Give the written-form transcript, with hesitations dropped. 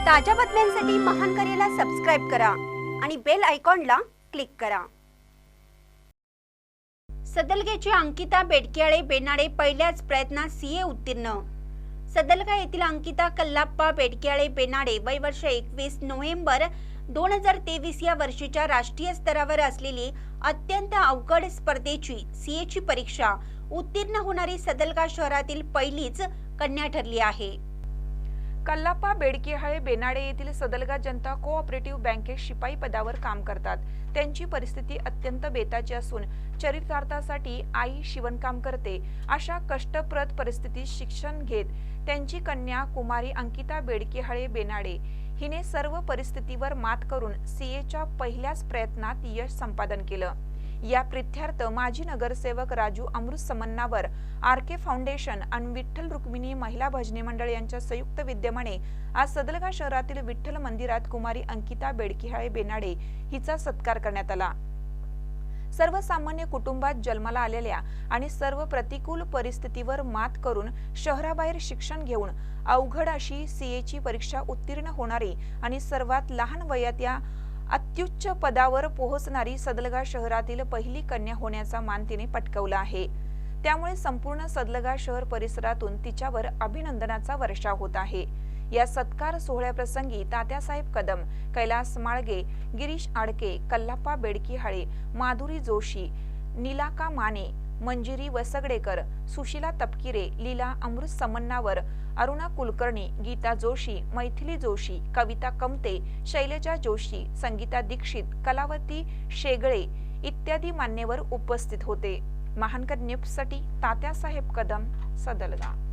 ताज्या बातम्यांसाठी महान करेला सबस्क्राइब करा आणि बेल आयकॉनला क्लिक करा। सदलगेची अंकिता बेडकेहाळे बेनाडे पहिल्याच प्रयत्नात सीए उत्तीर्ण। सदलगा येथील अंकिता कल्लाप्पा बेडकेहाळे बेनाडे वय वर्ष 21 नोव्हेंबर 2023 या वर्षीच्या राष्ट्रीय स्तरावर असलेली अत्यंत अवघड स्पर्धेची सीएची परीक्षा उत्तीर्ण होणारी सदलगा शहरातील पहिलीच कन्या ठरली आहे। कल्लाप्पा बेडकेहाळे बेनाडे येथील सदलगा जनता कोऑपरेटिव्ह बँकेत शिपाई पदावर काम करतात। त्यांची परिस्थिती अत्यंत बेताची असून चरितार्थासाठी आई शिवणकाम करते। अशा कष्टप्रद परिस्थितीत शिक्षण घेत त्यांची कन्या कुमारी अंकिता बेडकेहाळे बेनाडे हिने सर्व परिस्थितीवर मात करून सीएच्या पहिल्याच प्रयत्नात यश संपादन केलं। या प्रीत्यर्थ माजी नगरसेवक राजू अमृत समन्नावर आरके फाउंडेशन आणि विठ्ठल रुक्मिणी महिला भजनी मंडळ यांच्या संयुक्त विद्यमाने आज सदलगा शहरातील विठ्ठल मंदिरात कुमारी अंकिता बेडकेहाळे बेनाडे हिचा सत्कार करण्यात आला। सर्वसामान्य कुटुंबात जन्माला आलेल्या आणि सर्व प्रतिकूल परिस्थितीवर मात करून शहराबाहेर शिक्षण घेऊन अवघड अशी सीएची परीक्षा उत्तीर्ण होणारी आणि सर्वात लहान वयात या अत्युच्च पदावर पोहोचणारी सदलगा शहरातील पहिली कन्या होण्याचा मान तिने पटकावला आहे। त्यामुळे संपूर्ण सदलगा शहर परिसरातून तिच्यावर अभिनंदनाचा वर्षाव होत आहे। या सत्कार सोहळ्याप्रसंगी तात्यासाहेब कदम, कैलास माळगे, गिरीश आडके, कल्लाप्पा बेडकेहाळे, माधुरी जोशी, नीलाका माने, मंजिरी वसगडेकर, सुशीला तपकिरे, लीला अमृत समन्नावर, अरुणा कुलकर्णी, गीता जोशी, मैथिली जोशी, कविता कमते, शैलजा जोशी, संगीता दीक्षित, कलावती शेगळे इत्यादी मान्यवर उपस्थित होते। महानकर न्यूजसाठी तात्यासाहेब कदम, सदलगा।